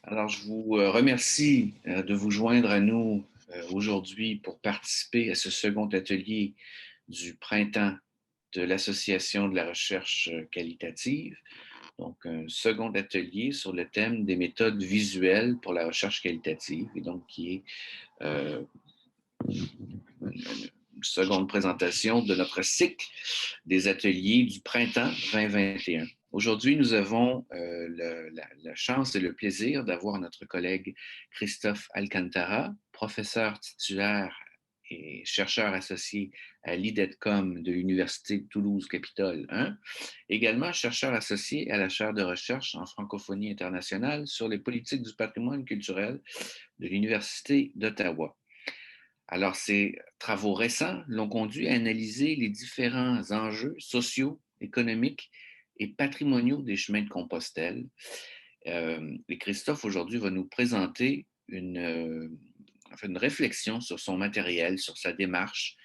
Alors, je vous remercie de vous joindre à nous aujourd'hui pour participer à ce second atelier du printemps de l'Association de la recherche qualitative. Donc, un second atelier sur le thème des méthodes visuelles pour la recherche qualitative, et donc qui est euh, une seconde présentation de notre cycle des ateliers du printemps 2021. Aujourd'hui, nous avons la chance et le plaisir d'avoir notre collègue Christophe Alcantara, professeur titulaire et chercheur associé à l'IDETCOM de l'Université de Toulouse-Capitole 1, également chercheur associé à la chaire de recherche en francophonie internationale sur les politiques du patrimoine culturel de l'Université d'Ottawa. Alors, ces travaux récents l'ont conduit à analyser les différents enjeux sociaux, économiques et patrimoniaux des chemins de Compostelle. Et Christophe, aujourd'hui, va nous présenter une réflexion sur son matériel, sur sa démarche,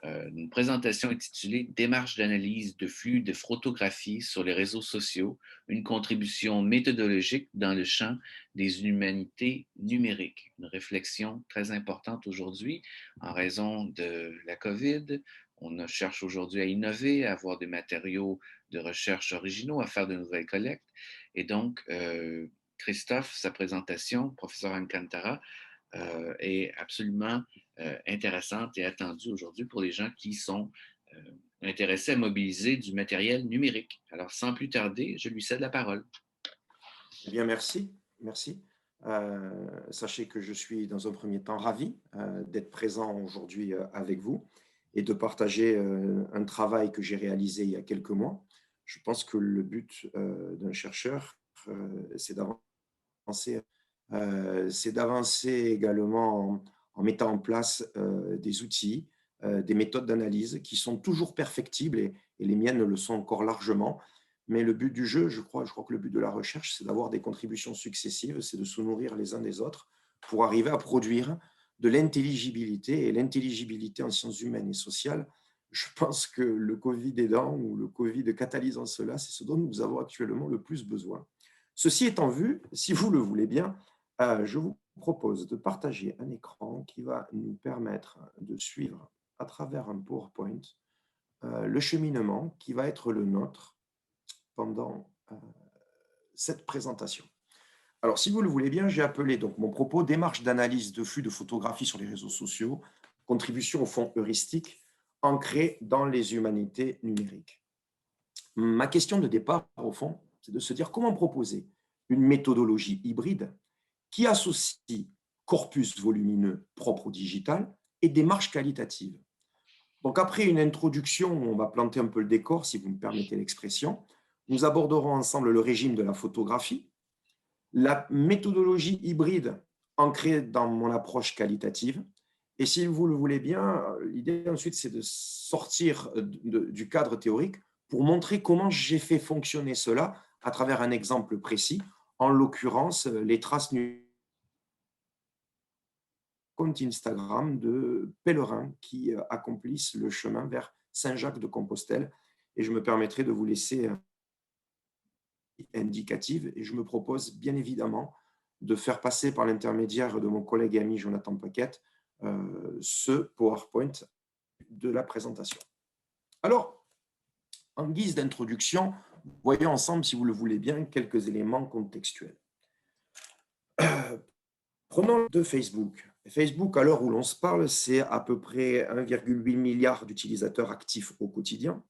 une présentation intitulée Démarche d'analyse de flux de photographie sur les réseaux sociaux, une contribution méthodologique dans le champ des humanités numériques. Une réflexion très importante aujourd'hui en raison de la COVID. On cherche aujourd'hui à innover, à avoir des matériaux de recherche originaux, à faire de nouvelles collectes. Et donc, Christophe, sa présentation, professeur Alcantara, est absolument intéressante et attendue aujourd'hui pour les gens qui sont intéressés à mobiliser du matériel numérique. Alors, sans plus tarder, je lui cède la parole. Eh bien, merci. Merci. Sachez que je suis dans un premier temps ravi d'être présent aujourd'hui avec vous et de partager un travail que j'ai réalisé il y a quelques mois. Je pense que le but d'un chercheur, c'est d'avancer également en mettant en place des outils, des méthodes d'analyse qui sont toujours perfectibles et les miennes le sont encore largement. Mais le but du jeu, je crois que le but de la recherche, c'est d'avoir des contributions successives, c'est de se nourrir les uns des autres pour arriver à produire de l'intelligibilité. Et l'intelligibilité en sciences humaines et sociales, je pense que le Covid aidant ou le Covid catalysant cela, c'est ce dont nous avons actuellement le plus besoin. Ceci étant vu, si vous le voulez bien, je vous propose de partager un écran qui va nous permettre de suivre à travers un PowerPoint le cheminement qui va être le nôtre pendant cette présentation. Alors, si vous le voulez bien, j'ai appelé donc mon propos démarche d'analyse de flux de photographie sur les réseaux sociaux, contribution au fond heuristique ancrée dans les humanités numériques. Ma question de départ, au fond, c'est de se dire comment proposer une méthodologie hybride qui associe corpus volumineux propre au digital et démarche qualitative. Donc, après une introduction, on va planter un peu le décor, si vous me permettez l'expression. Nous aborderons ensemble le régime de la photographie, la méthodologie hybride ancrée dans mon approche qualitative. Et si vous le voulez bien, l'idée ensuite, c'est de sortir du cadre théorique pour montrer comment j'ai fait fonctionner cela à travers un exemple précis, en l'occurrence les traces compte Instagram de pèlerins qui accomplissent le chemin vers Saint-Jacques-de-Compostelle. Et je me permettrai de vous laisser indicative et je me propose bien évidemment de faire passer par l'intermédiaire de mon collègue et ami Jonathan Paquette ce PowerPoint de la présentation. Alors, en guise d'introduction, voyons ensemble, si vous le voulez bien, quelques éléments contextuels. Prenons de Facebook. Facebook, à l'heure où l'on se parle, c'est à peu près 1,8 milliard d'utilisateurs actifs au quotidien.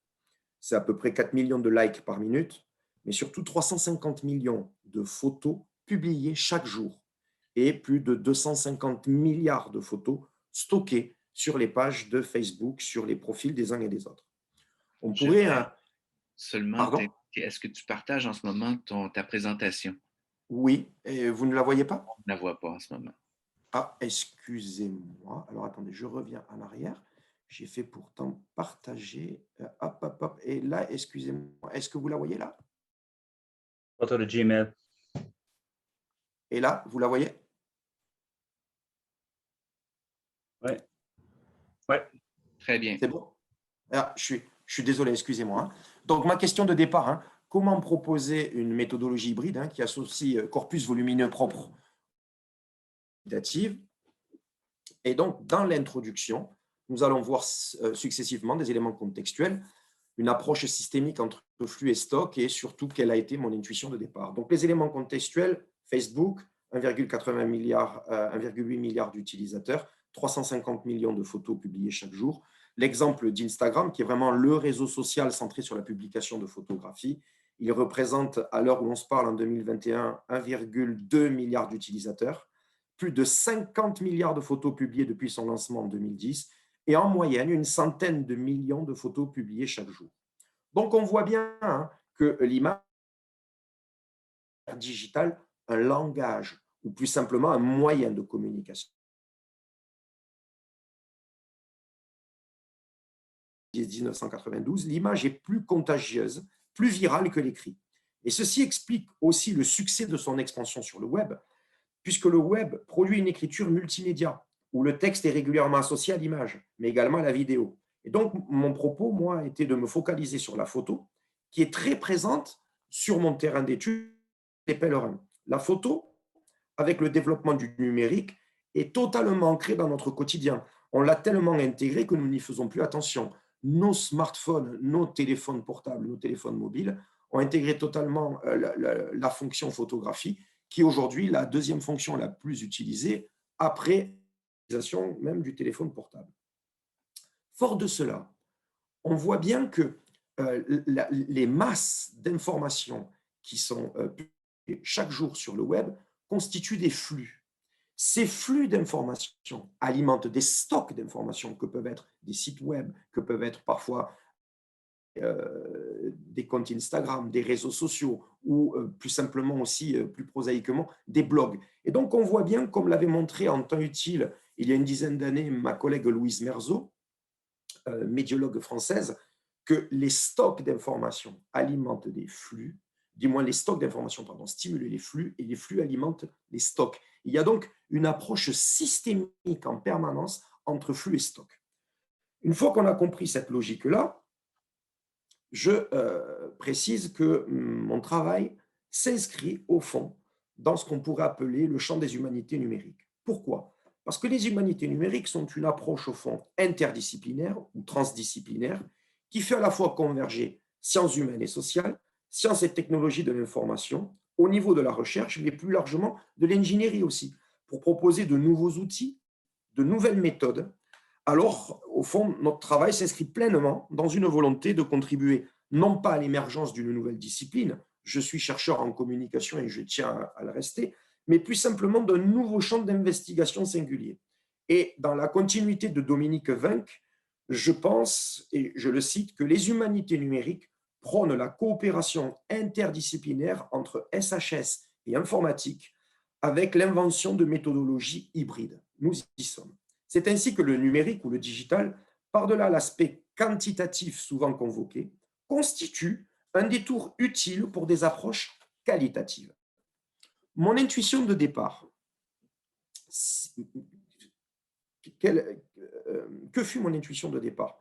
C'est à peu près 4 millions de likes par minute, mais surtout 350 millions de photos publiées chaque jour et plus de 250 milliards de photos stockées sur les pages de Facebook, sur les profils des uns et des autres. On pourrait… Seulement, Pardon? est-ce que tu partages en ce moment ta présentation? Oui, et vous ne la voyez pas? On ne la voit pas en ce moment. Ah, excusez-moi. Alors, attendez, je reviens en arrière. J'ai fait pourtant partager. Hop, hop, hop. Et là, excusez-moi. Est-ce que vous la voyez là? Photo de Gmail. Et là, vous la voyez? Oui. Ouais. Très bien. C'est bon? Ah, je suis désolé, excusez-moi. Donc, ma question de départ, comment proposer une méthodologie hybride qui associe corpus volumineux propre quantitative. Et donc, dans l'introduction, nous allons voir successivement des éléments contextuels, une approche systémique entre flux et stock et surtout quelle a été mon intuition de départ. Donc, les éléments contextuels, Facebook, 1,8 milliard d'utilisateurs, 350 millions de photos publiées chaque jour. L'exemple d'Instagram, qui est vraiment le réseau social centré sur la publication de photographies. Il représente, à l'heure où on se parle en 2021, 1,2 milliard d'utilisateurs, plus de 50 milliards de photos publiées depuis son lancement en 2010 et en moyenne une centaine de millions de photos publiées chaque jour. Donc, on voit bien que l'image digitale, un langage ou plus simplement un moyen de communication. 1992, l'image est plus contagieuse, plus virale que l'écrit. Et ceci explique aussi le succès de son expansion sur le web, puisque le web produit une écriture multimédia, où le texte est régulièrement associé à l'image, mais également à la vidéo. Et donc, mon propos, moi, était de me focaliser sur la photo, qui est très présente sur mon terrain d'études des pèlerins. La photo, avec le développement du numérique, est totalement ancrée dans notre quotidien. On l'a tellement intégrée que nous n'y faisons plus attention. Nos smartphones, nos téléphones portables, nos téléphones mobiles ont intégré totalement la fonction photographie, qui est aujourd'hui la deuxième fonction la plus utilisée après l'utilisation même du téléphone portable. Fort de cela, on voit bien que les masses d'informations qui sont publiées chaque jour sur le web constituent des flux. Ces flux d'informations alimentent des stocks d'informations que peuvent être des sites web, que peuvent être parfois des comptes Instagram, des réseaux sociaux ou plus simplement aussi, plus prosaïquement, des blogs. Et donc, on voit bien, comme l'avait montré en temps utile il y a une dizaine d'années ma collègue Louise Merzeau, médiologue française, que les stocks d'informations alimentent des flux, du moins les stocks d'informations, stimulent les flux et les flux alimentent les stocks. Il y a donc une approche systémique en permanence entre flux et stock. Une fois qu'on a compris cette logique-là, je précise que mon travail s'inscrit au fond dans ce qu'on pourrait appeler le champ des humanités numériques. Pourquoi ? Parce que les humanités numériques sont une approche au fond interdisciplinaire ou transdisciplinaire qui fait à la fois converger sciences humaines et sociales, sciences et technologies de l'information, au niveau de la recherche, mais plus largement de l'ingénierie aussi, pour proposer de nouveaux outils, de nouvelles méthodes. Alors, au fond, notre travail s'inscrit pleinement dans une volonté de contribuer non pas à l'émergence d'une nouvelle discipline, je suis chercheur en communication et je tiens à le rester, mais plus simplement d'un nouveau champ d'investigation singulier. Et dans la continuité de Dominique Vinck, je pense, et je le cite, que les humanités numériques prônent la coopération interdisciplinaire entre SHS et informatique avec l'invention de méthodologies hybrides. Nous y sommes. C'est ainsi que le numérique ou le digital, par-delà l'aspect quantitatif souvent convoqué, constitue un détour utile pour des approches qualitatives. Mon intuition de départ, que fut mon intuition de départ ?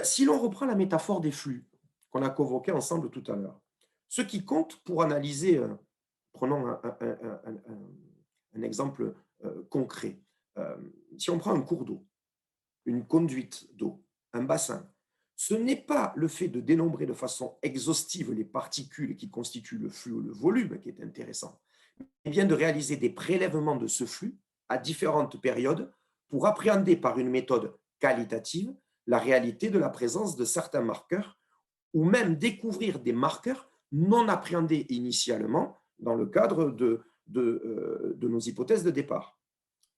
Si l'on reprend la métaphore des flux qu'on a convoquée ensemble tout à l'heure, ce qui compte pour analyser, prenons un exemple concret, si on prend un cours d'eau, une conduite d'eau, un bassin, ce n'est pas le fait de dénombrer de façon exhaustive les particules qui constituent le flux ou le volume qui est intéressant, mais bien de réaliser des prélèvements de ce flux à différentes périodes pour appréhender par une méthode qualitative la réalité de la présence de certains marqueurs ou même découvrir des marqueurs non appréhendés initialement dans le cadre de nos hypothèses de départ.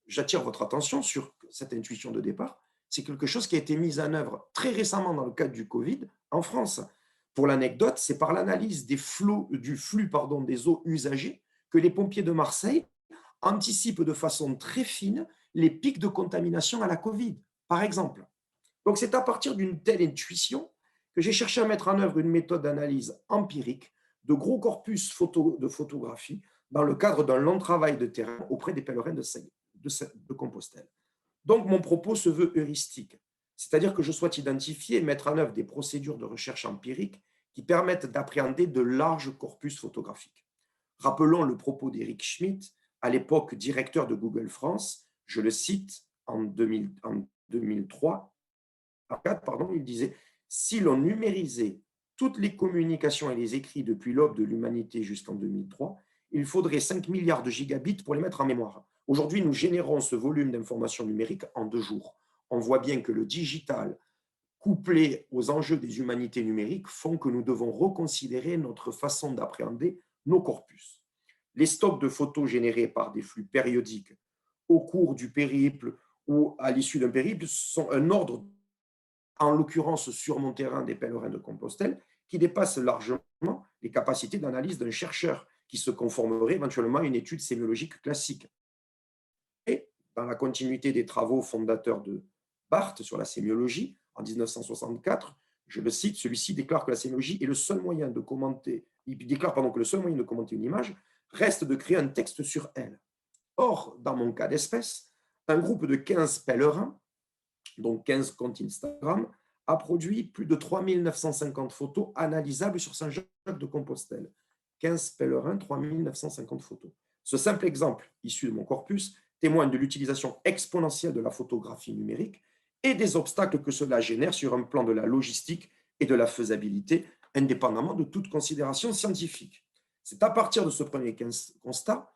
J'attire votre attention sur cette intuition de départ. C'est quelque chose qui a été mis en œuvre très récemment dans le cadre du Covid en France. Pour l'anecdote, c'est par l'analyse du flux des eaux usagées que les pompiers de Marseille anticipent de façon très fine les pics de contamination à la Covid, par exemple. Donc, c'est à partir d'une telle intuition que j'ai cherché à mettre en œuvre une méthode d'analyse empirique de gros corpus de photographie dans le cadre d'un long travail de terrain auprès des pèlerins de Compostelle. Donc, mon propos se veut heuristique, c'est-à-dire que je souhaite identifier et mettre en œuvre des procédures de recherche empirique qui permettent d'appréhender de larges corpus photographiques. Rappelons le propos d'Eric Schmidt, à l'époque directeur de Google France, je le cite en 2003, il disait « Si l'on numérisait toutes les communications et les écrits depuis l'aube de l'humanité jusqu'en 2003, il faudrait 5 milliards de gigabits pour les mettre en mémoire. Aujourd'hui, nous générons ce volume d'informations numériques en 2 jours. On voit bien que le digital, couplé aux enjeux des humanités numériques, font que nous devons reconsidérer notre façon d'appréhender nos corpus. Les stocks de photos générés par des flux périodiques au cours du périple ou à l'issue d'un périple sont un ordre, en l'occurrence sur mon terrain des pèlerins de Compostelle, qui dépasse largement les capacités d'analyse d'un chercheur qui se conformerait éventuellement à une étude sémiologique classique. Et dans la continuité des travaux fondateurs de Barthes sur la sémiologie, en 1964, je le cite, celui-ci déclare que la sémiologie est le seul moyen de commenter, il déclare que le seul moyen de commenter une image reste de créer un texte sur elle. Or, dans mon cas d'espèce, un groupe de 15 pèlerins, dont 15 comptes Instagram, a produit plus de 3950 photos analysables sur Saint-Jacques-de-Compostelle. 15 pèlerins, 3950 photos. Ce simple exemple, issu de mon corpus, témoigne de l'utilisation exponentielle de la photographie numérique et des obstacles que cela génère sur un plan de la logistique et de la faisabilité, indépendamment de toute considération scientifique. C'est à partir de ce premier constat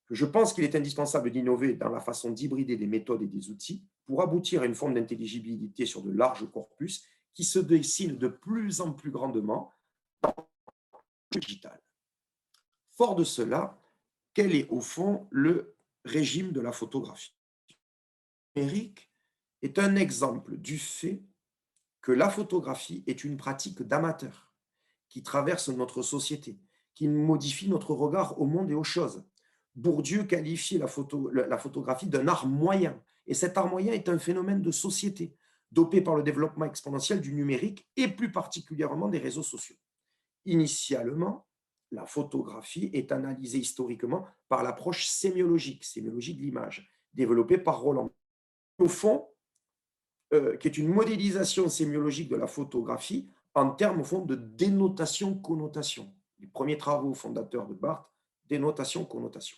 que je pense qu'il est indispensable d'innover dans la façon d'hybrider des méthodes et des outils pour aboutir à une forme d'intelligibilité sur de larges corpus qui se dessine de plus en plus grandement dans le digital. Fort de cela, quel est au fond le régime de la photographie? Le numérique est un exemple du fait que la photographie est une pratique d'amateur qui traverse notre société, qui modifie notre regard au monde et aux choses. Bourdieu qualifiait la photographie d'un art moyen, et cet art moyen est un phénomène de société, dopé par le développement exponentiel du numérique et plus particulièrement des réseaux sociaux. Initialement, la photographie est analysée historiquement par l'approche sémiologique de l'image, développée par Roland. Au fond, qui est une modélisation sémiologique de la photographie en termes au fond de dénotation-connotation. Les premiers travaux fondateurs de Barthes, dénotation-connotation.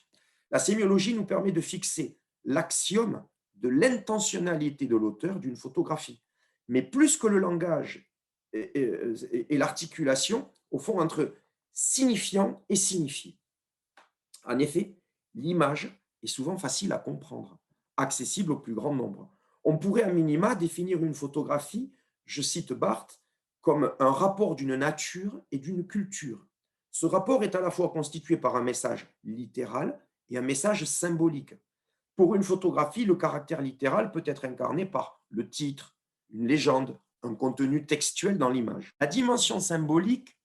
La sémiologie nous permet de fixer l'axiome de l'intentionnalité de l'auteur d'une photographie. Mais plus que le langage et l'articulation, au fond, entre signifiant et signifié. En effet, l'image est souvent facile à comprendre, accessible au plus grand nombre. On pourrait à minima définir une photographie, je cite Barthes, comme un rapport d'une nature et d'une culture. Ce rapport est à la fois constitué par un message littéral et un message symbolique. Pour une photographie, le caractère littéral peut être incarné par le titre, une légende, un contenu textuel dans l'image. La dimension symbolique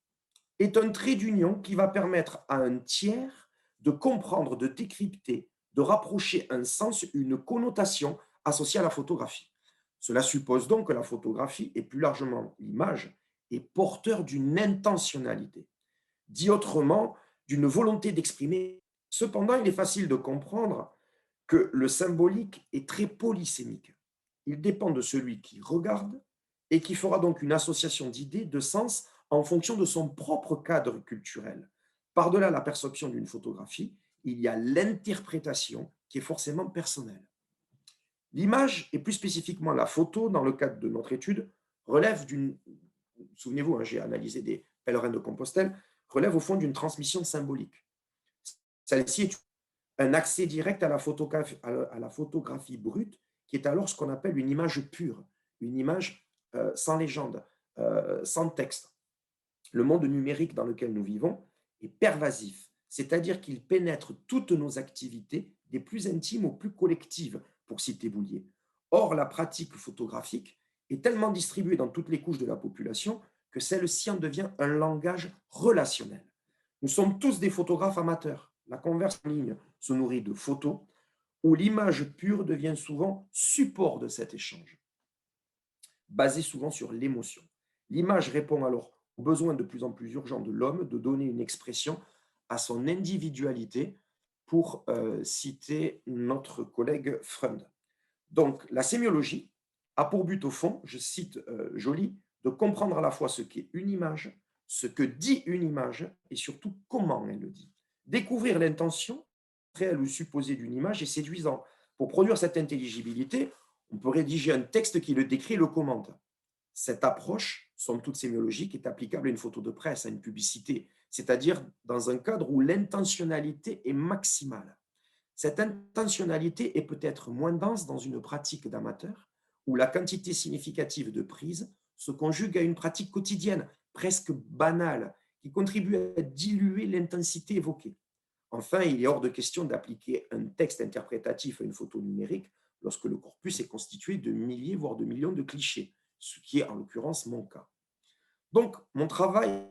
est un trait d'union qui va permettre à un tiers de comprendre, de décrypter, de rapprocher un sens, une connotation associée à la photographie. Cela suppose donc que la photographie, et plus largement l'image, est porteur d'une intentionnalité. Dit autrement, d'une volonté d'exprimer. Cependant, il est facile de comprendre que le symbolique est très polysémique. Il dépend de celui qui regarde et qui fera donc une association d'idées, de sens, en fonction de son propre cadre culturel. Par-delà la perception d'une photographie, il y a l'interprétation qui est forcément personnelle. L'image, et plus spécifiquement la photo, dans le cadre de notre étude, relève d'une, souvenez-vous, j'ai analysé des pèlerins de Compostelle, relève au fond d'une transmission symbolique. Celle-ci est un accès direct à la photographie brute, qui est alors ce qu'on appelle une image pure, une image sans légende, sans texte. Le monde numérique dans lequel nous vivons est pervasif, c'est-à-dire qu'il pénètre toutes nos activités, des plus intimes aux plus collectives, pour citer Boulier. Or, la pratique photographique est tellement distribuée dans toutes les couches de la population que celle-ci en devient un langage relationnel. Nous sommes tous des photographes amateurs. La converse en ligne se nourrit de photos où l'image pure devient souvent support de cet échange, basé souvent sur l'émotion. L'image répond alors au besoin de plus en plus urgent de l'homme de donner une expression à son individualité, pour citer notre collègue Freund. Donc, la sémiologie a pour but, au fond, je cite Joly, de comprendre à la fois ce qu'est une image, ce que dit une image et surtout comment elle le dit. Découvrir l'intention réelle ou supposée d'une image est séduisant. Pour produire cette intelligibilité, on peut rédiger un texte qui le décrit et le commente. Cette approche, somme toute sémiologique, est applicable à une photo de presse, à une publicité, c'est-à-dire dans un cadre où l'intentionnalité est maximale. Cette intentionnalité est peut-être moins dense dans une pratique d'amateur, où la quantité significative de prises se conjugue à une pratique quotidienne, presque banale, qui contribue à diluer l'intensité évoquée. Enfin, il est hors de question d'appliquer un texte interprétatif à une photo numérique lorsque le corpus est constitué de milliers, voire de millions de clichés, ce qui est en l'occurrence mon cas. Donc, mon travail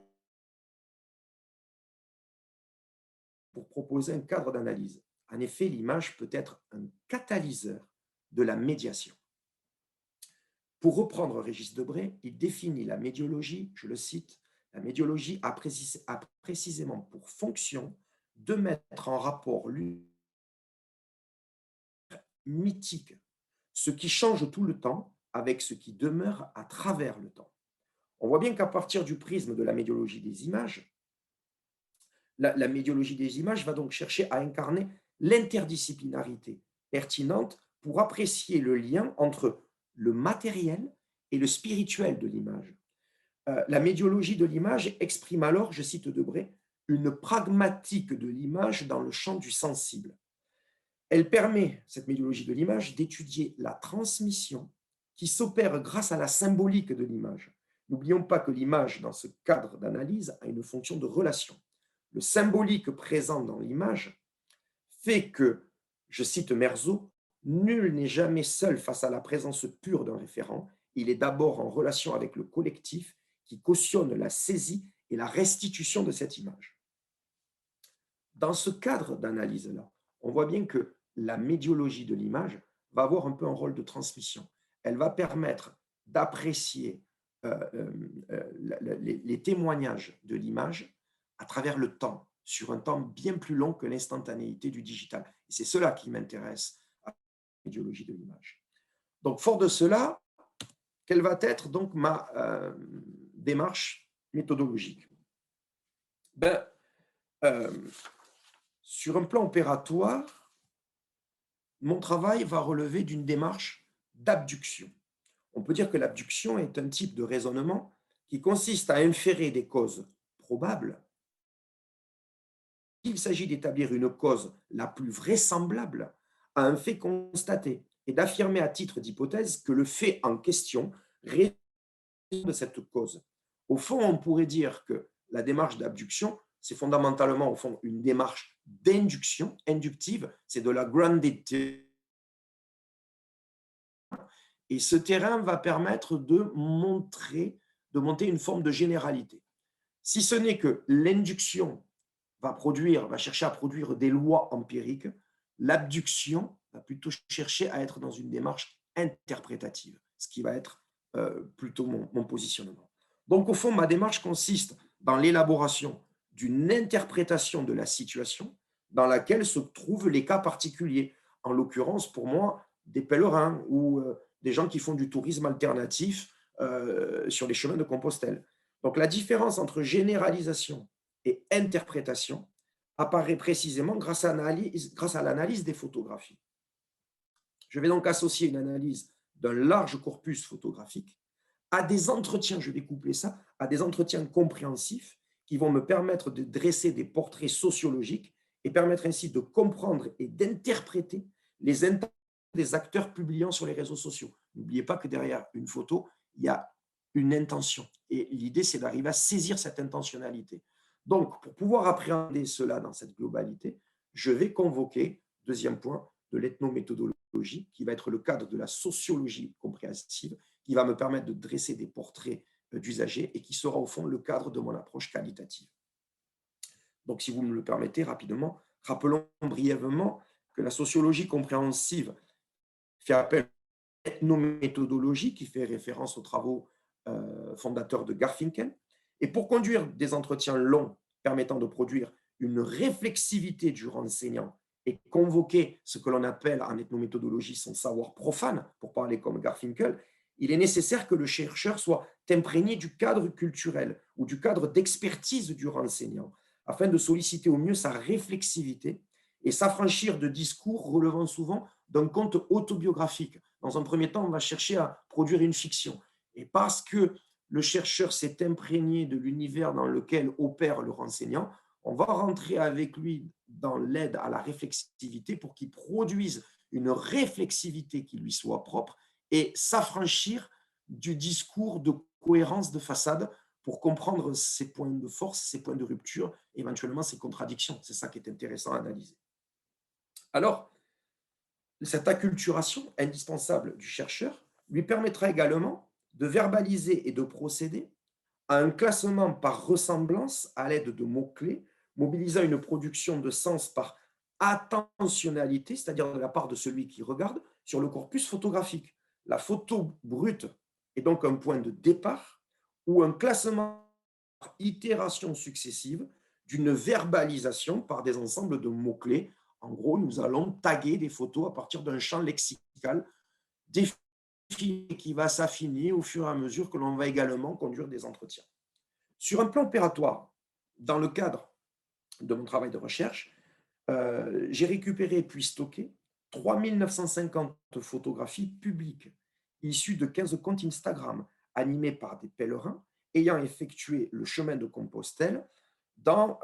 pour proposer un cadre d'analyse. En effet, l'image peut être un catalyseur de la médiation. Pour reprendre Régis Debray, il définit la médiologie, je le cite, la médiologie a précisément pour fonction de mettre en rapport mythique, ce qui change tout le temps avec ce qui demeure à travers le temps. On voit bien qu'à partir du prisme de la médiologie des images, la médiologie des images va donc chercher à incarner l'interdisciplinarité pertinente pour apprécier le lien entre le matériel et le spirituel de l'image. La médiologie de l'image exprime alors, je cite Debray, une pragmatique de l'image dans le champ du sensible. Elle permet, cette médiologie de l'image, d'étudier la transmission qui s'opère grâce à la symbolique de l'image. N'oublions pas que l'image, dans ce cadre d'analyse, a une fonction de relation. Le symbolique présent dans l'image fait que, je cite Meursault, « Nul n'est jamais seul face à la présence pure d'un référent, il est d'abord en relation avec le collectif qui cautionne la saisie et la restitution de cette image. » Dans ce cadre d'analyse-là, on voit bien que la médiologie de l'image va avoir un peu un rôle de transmission. Elle va permettre d'apprécier les témoignages de l'image à travers le temps, sur un temps bien plus long que l'instantanéité du digital. Et c'est cela qui m'intéresse à la médiologie de l'image. Donc, fort de cela, quelle va être donc ma démarche méthodologique? Sur un plan opératoire, mon travail va relever d'une démarche d'abduction. On peut dire que l'abduction est un type de raisonnement qui consiste à inférer des causes probables. Il s'agit d'établir une cause la plus vraisemblable à un fait constaté et d'affirmer à titre d'hypothèse que le fait en question résulte de cette cause. Au fond, on pourrait dire que la démarche d'abduction, c'est fondamentalement, au fond, une démarche d'induction, inductive, c'est de la grounded theory. Et ce terrain va permettre de monter une forme de généralité. Si ce n'est que l'induction va chercher à produire des lois empiriques, l'abduction va plutôt chercher à être dans une démarche interprétative, ce qui va être plutôt mon positionnement. Donc, au fond, ma démarche consiste dans l'élaboration d'une interprétation de la situation dans laquelle se trouvent les cas particuliers. En l'occurrence, pour moi, des pèlerins ou des gens qui font du tourisme alternatif sur les chemins de Compostelle. Donc, la différence entre généralisation et interprétation apparaît précisément grâce à l'analyse des photographies. Je vais donc associer une analyse d'un large corpus photographique à des entretiens, je vais coupler ça, à des entretiens compréhensifs qui vont me permettre de dresser des portraits sociologiques et permettre ainsi de comprendre et d'interpréter les intentions des acteurs publiant sur les réseaux sociaux. N'oubliez pas que derrière une photo, il y a une intention. Et l'idée, c'est d'arriver à saisir cette intentionnalité. Donc, pour pouvoir appréhender cela dans cette globalité, je vais convoquer, deuxième point, de l'ethnométhodologie, qui va être le cadre de la sociologie compréhensive, qui va me permettre de dresser des portraits d'usagers et qui sera au fond le cadre de mon approche qualitative. Donc, si vous me le permettez rapidement, rappelons brièvement que la sociologie compréhensive fait appel à l'ethnométhodologie qui fait référence aux travaux fondateurs de Garfinkel. Et pour conduire des entretiens longs permettant de produire une réflexivité du renseignant et convoquer ce que l'on appelle en ethnométhodologie son savoir profane, pour parler comme Garfinkel, il est nécessaire que le chercheur soit imprégné du cadre culturel ou du cadre d'expertise du renseignant, afin de solliciter au mieux sa réflexivité et s'affranchir de discours relevant souvent d'un conte autobiographique. Dans un premier temps, on va chercher à produire une fiction. Et parce que le chercheur s'est imprégné de l'univers dans lequel opère le renseignant, on va rentrer avec lui dans l'aide à la réflexivité pour qu'il produise une réflexivité qui lui soit propre et s'affranchir du discours de cohérence de façade pour comprendre ses points de force, ses points de rupture, éventuellement ses contradictions. C'est ça qui est intéressant à analyser. Alors, cette acculturation indispensable du chercheur lui permettra également de verbaliser et de procéder à un classement par ressemblance à l'aide de mots-clés, mobilisant une production de sens par attentionnalité, c'est-à-dire de la part de celui qui regarde, sur le corpus photographique. La photo brute est donc un point de départ ou un classement par itération successive d'une verbalisation par des ensembles de mots-clés. En gros, nous allons taguer des photos à partir d'un champ lexical défini qui va s'affiner au fur et à mesure que l'on va également conduire des entretiens. Sur un plan opératoire, dans le cadre de mon travail de recherche, j'ai récupéré puis stocké 3950 photographies publiques issues de 15 comptes Instagram animés par des pèlerins ayant effectué le chemin de Compostelle dans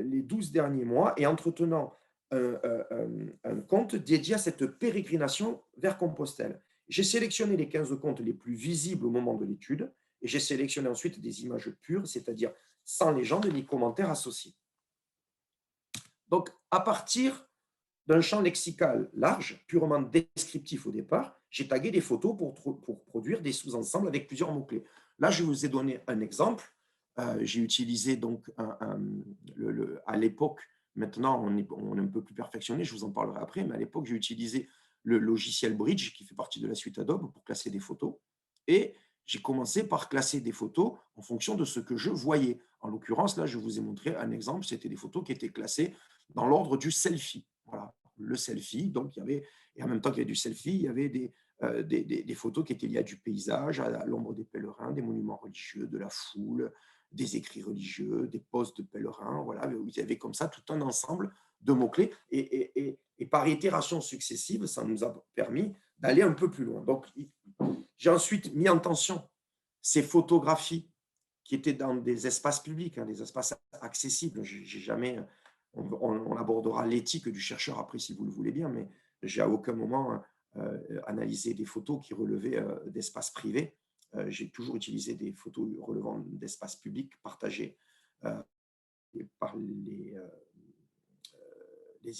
les 12 derniers mois et entretenant un compte dédié à cette pérégrination vers Compostelle. J'ai sélectionné les 15 comptes les plus visibles au moment de l'étude et j'ai sélectionné ensuite des images pures, c'est-à-dire sans légende ni commentaires associés. Donc, à partir d'un champ lexical large, purement descriptif au départ, j'ai tagué des photos pour produire des sous-ensembles avec plusieurs mots-clés. Là, je vous ai donné un exemple. J'ai utilisé donc à l'époque, maintenant on est un peu plus perfectionné, je vous en parlerai après, mais à l'époque, j'ai utilisé le logiciel Bridge qui fait partie de la suite Adobe pour classer des photos. Et j'ai commencé par classer des photos en fonction de ce que je voyais. En l'occurrence, là, je vous ai montré un exemple, c'était des photos qui étaient classées dans l'ordre du selfie. Voilà, le selfie. Donc, il y avait, et en même temps qu'il y avait du selfie, il y avait des photos qui étaient liées à du paysage, à l'ombre des pèlerins, des monuments religieux, de la foule, des écrits religieux, des poses de pèlerins. Voilà, il y avait comme ça tout un ensemble de mots-clés. Et par itération successive, ça nous a permis d'aller un peu plus loin. Donc, j'ai ensuite mis en tension ces photographies qui étaient dans des espaces publics, des espaces accessibles. J'ai jamais, on abordera l'éthique du chercheur après si vous le voulez bien, mais j'ai à aucun moment analysé des photos qui relevaient d'espaces privés. J'ai toujours utilisé des photos relevant d'espaces publics partagés par les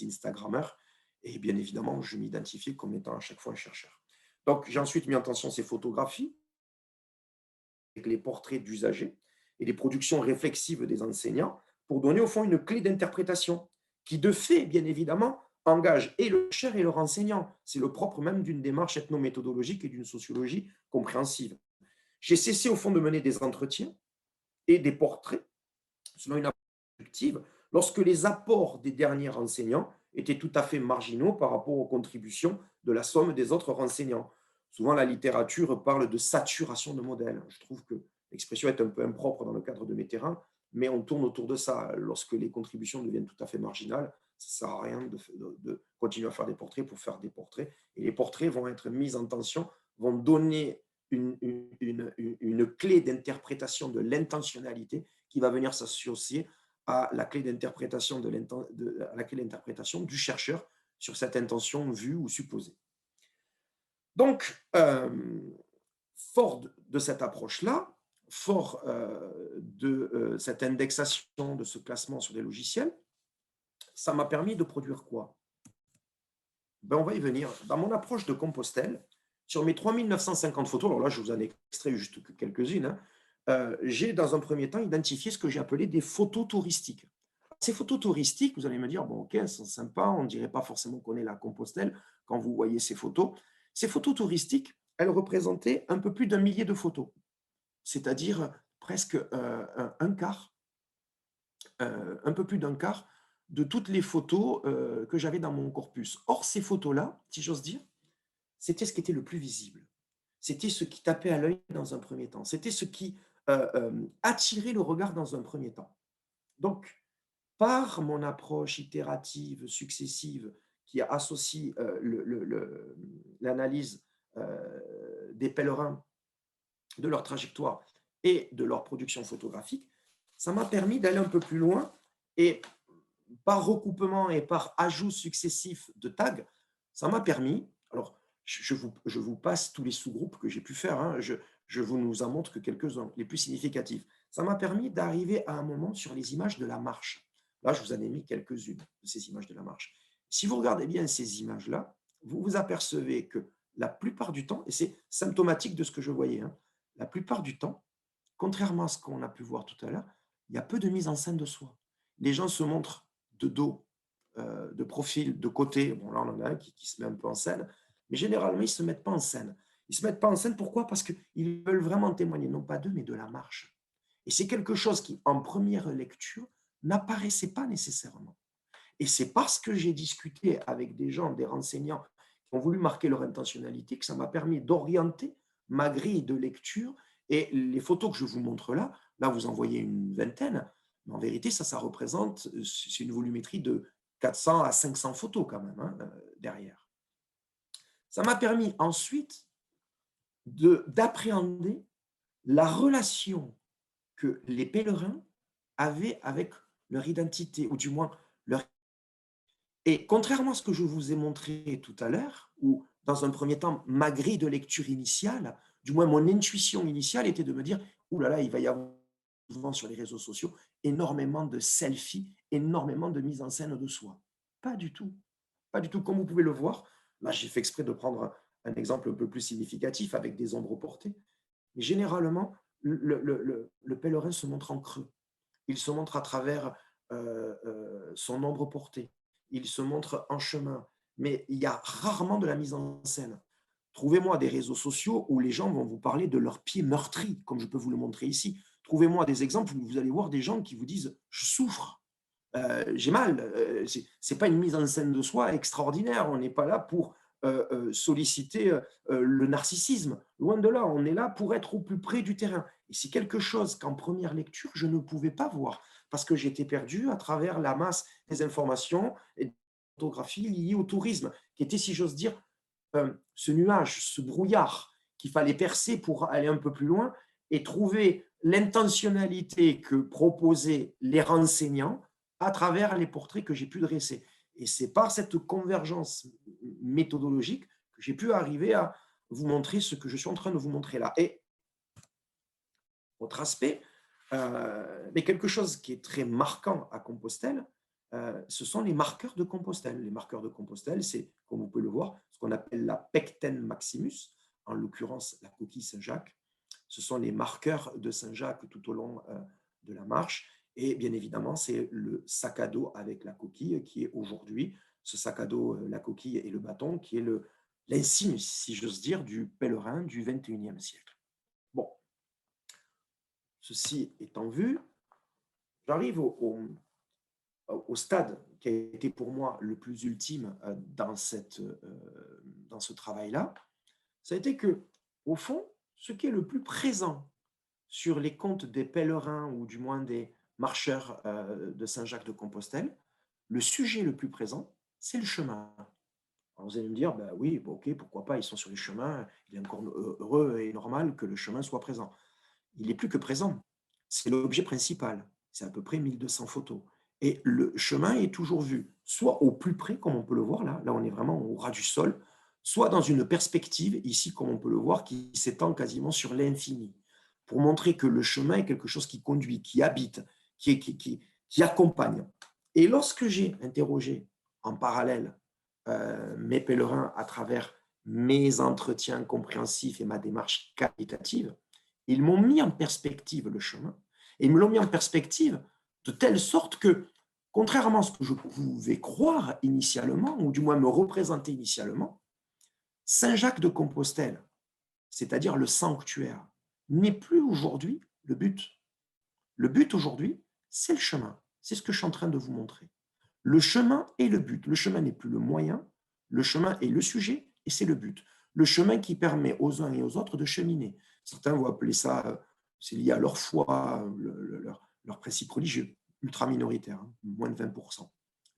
Instagrammeurs. Et bien évidemment, je m'identifiais comme étant à chaque fois un chercheur. Donc, j'ai ensuite mis en tension ces photographies avec les portraits d'usagers et les productions réflexives des enseignants pour donner au fond une clé d'interprétation qui, de fait, bien évidemment, engage et le chercheur et le renseignant. C'est le propre même d'une démarche ethnométhodologique et d'une sociologie compréhensive. J'ai cessé au fond de mener des entretiens et des portraits selon une approche productive lorsque les apports des derniers renseignants étaient tout à fait marginaux par rapport aux contributions de la somme des autres renseignants. Souvent, la littérature parle de saturation de modèles. Je trouve que l'expression est un peu impropre dans le cadre de mes terrains, mais on tourne autour de ça. Lorsque les contributions deviennent tout à fait marginales, ça ne sert à rien de continuer à faire des portraits pour faire des portraits. Et les portraits vont être mis en tension, vont donner une clé d'interprétation de l'intentionnalité qui va venir s'associer à la clé d'interprétation du chercheur sur cette intention vue ou supposée. Donc, fort de cette approche-là, fort de cette indexation, de ce classement sur des logiciels, ça m'a permis de produire quoi? Ben, on va y venir. Dans mon approche de Compostelle, sur mes 3950 photos, alors là, je vous en ai extrait juste quelques-unes, j'ai dans un premier temps identifié ce que j'ai appelé des photos touristiques. Ces photos touristiques, vous allez me dire, bon, ok, elles sont sympas, on ne dirait pas forcément qu'on est la Compostelle quand vous voyez ces photos. Ces photos touristiques, elles représentaient un peu plus d'1 millier de photos, c'est-à-dire presque un quart, un peu plus d'un quart de toutes les photos que j'avais dans mon corpus. Or, ces photos-là, si j'ose dire, c'était ce qui était le plus visible. c'était ce qui tapait à l'œil dans un premier temps. C'était ce qui attirait le regard dans un premier temps. Donc, par mon approche itérative, successive, qui associe l'analyse des pèlerins, de leur trajectoire et de leur production photographique, ça m'a permis d'aller un peu plus loin et par recoupement et par ajout successif de tags, ça m'a permis, alors je vous passe tous les sous-groupes que j'ai pu faire, hein, je vous nous en montre que quelques-uns, les plus significatifs. Ça m'a permis d'arriver à un moment sur les images de la marche. Là, je vous en ai mis quelques-unes de ces images de la marche. Si vous regardez bien ces images-là, vous vous apercevez que la plupart du temps, et c'est symptomatique de ce que je voyais, hein, la plupart du temps, contrairement à ce qu'on a pu voir tout à l'heure, il y a peu de mise en scène de soi. Les gens se montrent de dos, de profil, de côté. Bon, là, on en a un qui se met un peu en scène, mais généralement, ils ne se mettent pas en scène. Ils ne se mettent pas en scène, pourquoi? Parce qu'ils veulent vraiment témoigner, non pas d'eux, mais de la marche. Et c'est quelque chose qui, en première lecture, n'apparaissait pas nécessairement. Et c'est parce que j'ai discuté avec des gens, des renseignants, qui ont voulu marquer leur intentionnalité, que ça m'a permis d'orienter ma grille de lecture. Et les photos que je vous montre là, vous en voyez une vingtaine, mais en vérité, ça représente, c'est une volumétrie de 400 à 500 photos quand même, hein, derrière. Ça m'a permis ensuite d'appréhender la relation que les pèlerins avaient avec leur identité, ou du moins leur. Et contrairement à ce que je vous ai montré tout à l'heure, où dans un premier temps, ma grille de lecture initiale, du moins mon intuition initiale était de me dire, ouh là là, il va y avoir souvent sur les réseaux sociaux énormément de selfies, énormément de mise en scène de soi. Pas du tout. Pas du tout. Comme vous pouvez le voir, là j'ai fait exprès de prendre un exemple un peu plus significatif avec des ombres portées. Mais généralement, le pèlerin se montre en creux. Il se montre à travers son ombre portée. Il se montre en chemin. Mais il y a rarement de la mise en scène. Trouvez-moi des réseaux sociaux où les gens vont vous parler de leurs pieds meurtris, comme je peux vous le montrer ici. Trouvez-moi des exemples où vous allez voir des gens qui vous disent « je souffre, j'ai mal ». Ce n'est pas une mise en scène de soi extraordinaire. On n'est pas là pour solliciter le narcissisme. Loin de là, on est là pour être au plus près du terrain. Et c'est quelque chose qu'en première lecture, je ne pouvais pas voir parce que j'étais perdu à travers la masse des informations et des photographies liées au tourisme, qui était, si j'ose dire, ce nuage, ce brouillard qu'il fallait percer pour aller un peu plus loin et trouver l'intentionnalité que proposaient les renseignants à travers les portraits que j'ai pu dresser. Et c'est par cette convergence méthodologique que j'ai pu arriver à vous montrer ce que je suis en train de vous montrer là. Et autre aspect, mais quelque chose qui est très marquant à Compostelle, ce sont les marqueurs de Compostelle. Les marqueurs de Compostelle, c'est, comme vous pouvez le voir, ce qu'on appelle la Pecten Maximus, en l'occurrence la coquille Saint-Jacques. Ce sont les marqueurs de Saint-Jacques tout au long de la marche. Et bien évidemment, c'est le sac à dos avec la coquille qui est aujourd'hui, ce sac à dos, la coquille et le bâton, qui est l'insigne, si j'ose dire, du pèlerin du XXIe siècle. Bon, ceci étant vu, j'arrive au stade qui a été pour moi le plus ultime dans ce travail-là. Ça a été que, au fond, ce qui est le plus présent sur les comptes des pèlerins ou du moins des marcheurs de Saint-Jacques-de-Compostelle, le sujet le plus présent, c'est le chemin. Alors vous allez me dire, ben oui, bon, ok, pourquoi pas, ils sont sur les chemins, il est encore heureux et normal que le chemin soit présent. Il n'est plus que présent, c'est l'objet principal, c'est à peu près 1200 photos. Et le chemin est toujours vu, soit au plus près, comme on peut le voir là on est vraiment au ras du sol, soit dans une perspective, ici comme on peut le voir, qui s'étend quasiment sur l'infini, pour montrer que le chemin est quelque chose qui conduit, qui habite, qui accompagne. Et lorsque j'ai interrogé en parallèle mes pèlerins à travers mes entretiens compréhensifs et ma démarche qualitative, ils m'ont mis en perspective le chemin, et ils me l'ont mis en perspective de telle sorte que, contrairement à ce que je pouvais croire initialement, ou du moins me représenter initialement, Saint-Jacques-de-Compostelle, c'est-à-dire le sanctuaire, n'est plus aujourd'hui le but. Le but aujourd'hui, c'est le chemin. C'est ce que je suis en train de vous montrer. Le chemin est le but. Le chemin n'est plus le moyen, le chemin est le sujet et c'est le but. le chemin qui permet aux uns et aux autres de cheminer. Certains vont appeler ça, c'est lié à leur foi, leur principe religieux, ultra minoritaire, hein, moins de 20%.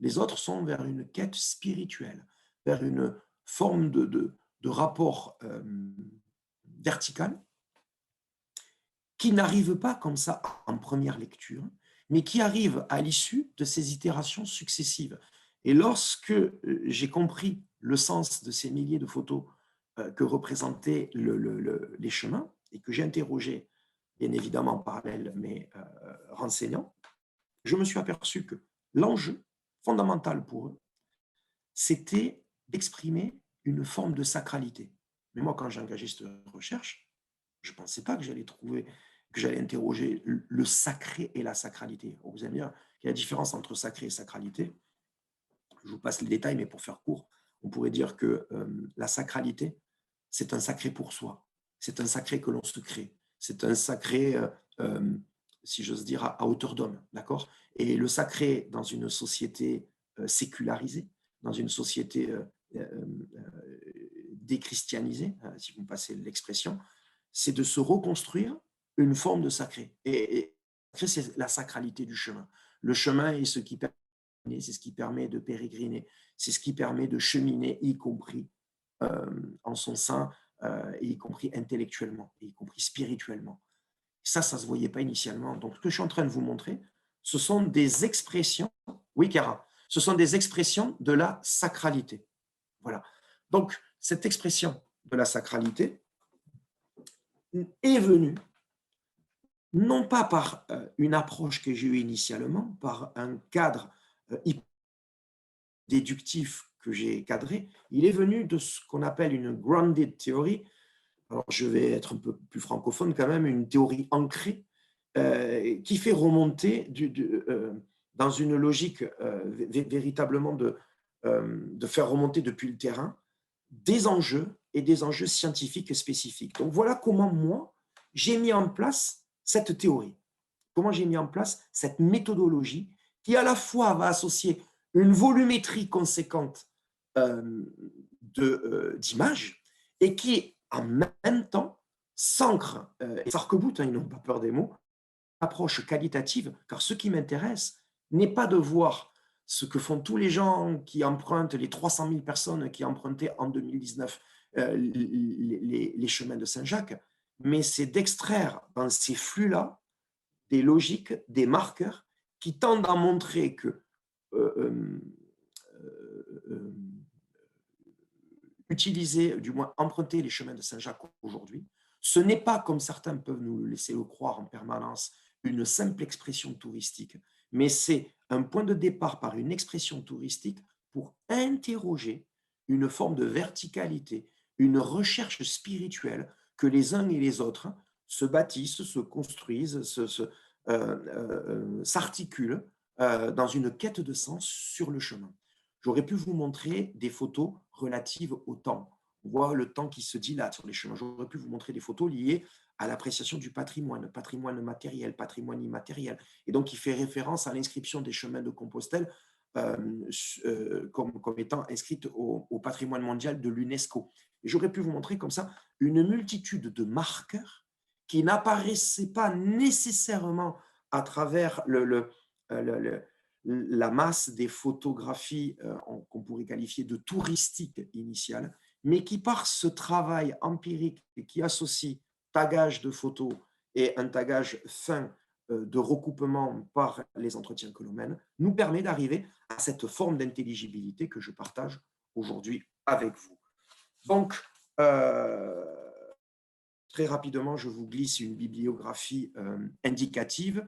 Les autres sont vers une quête spirituelle, vers une forme de rapport vertical qui n'arrive pas comme ça en première lecture, mais qui arrive à l'issue de ces itérations successives. Et lorsque j'ai compris le sens de ces milliers de photos que représentaient les chemins, et que j'ai interrogé, bien évidemment en parallèle, mes renseignants, je me suis aperçu que l'enjeu fondamental pour eux, c'était d'exprimer une forme de sacralité. Mais moi, quand j'ai engagé cette recherche, je ne pensais pas que j'allais interroger le sacré et la sacralité. Vous allez me dire qu'il y a la différence entre sacré et sacralité. Je vous passe les détails, mais pour faire court, on pourrait dire que la sacralité, c'est un sacré pour soi. C'est un sacré que l'on se crée. C'est un sacré, si j'ose dire, à hauteur d'homme. D'accord ? Et le sacré dans une société sécularisée, dans une société déchristianisée, si vous me passez l'expression, c'est de se reconstruire une forme de sacré. Et c'est la sacralité du chemin. Le chemin est ce qui permet, c'est ce qui permet de pérégriner, c'est ce qui permet de cheminer, y compris en son sein, y compris intellectuellement, y compris spirituellement. Ça ne se voyait pas initialement. Donc, ce que je suis en train de vous montrer, ce sont des expressions, oui, Cara, ce sont des expressions de la sacralité. Voilà. Donc, cette expression de la sacralité est venue non pas par une approche que j'ai eue initialement, par un cadre déductif que j'ai cadré, il est venu de ce qu'on appelle une grounded theory. Alors, je vais être un peu plus francophone quand même, une théorie ancrée qui fait remonter dans une logique véritablement de faire remonter depuis le terrain des enjeux et des enjeux scientifiques spécifiques. Donc, voilà comment moi, j'ai mis en place cette théorie, comment j'ai mis en place cette méthodologie qui à la fois va associer une volumétrie conséquente d'images et qui en même temps s'ancre, et s'arc-boute, ils n'ont pas peur des mots, approche qualitative, car ce qui m'intéresse n'est pas de voir ce que font tous les gens qui empruntent, les 300 000 personnes qui empruntaient en 2019 les chemins de Saint-Jacques, mais c'est d'extraire dans ces flux-là des logiques, des marqueurs qui tendent à montrer que utiliser, du moins emprunter les chemins de Saint-Jacques aujourd'hui, ce n'est pas, comme certains peuvent nous le laisser le croire en permanence, une simple expression touristique, mais c'est un point de départ par une expression touristique pour interroger une forme de verticalité, une recherche spirituelle que les uns et les autres se bâtissent, se construisent, s'articulent dans une quête de sens sur le chemin. J'aurais pu vous montrer des photos relatives au temps. On voit le temps qui se dilate sur les chemins. J'aurais pu vous montrer des photos liées à l'appréciation du patrimoine matériel, patrimoine immatériel. Et donc, il fait référence à l'inscription des chemins de Compostelle comme étant inscrite au patrimoine mondial de l'UNESCO. Et j'aurais pu vous montrer comme ça une multitude de marqueurs qui n'apparaissaient pas nécessairement à travers la masse des photographies qu'on pourrait qualifier de touristiques initiales, mais qui, par ce travail empirique et qui associe tagage de photos et un tagage fin de recoupement par les entretiens que l'on mène, nous permet d'arriver à cette forme d'intelligibilité que je partage aujourd'hui avec vous. Donc, très rapidement, je vous glisse une bibliographie indicative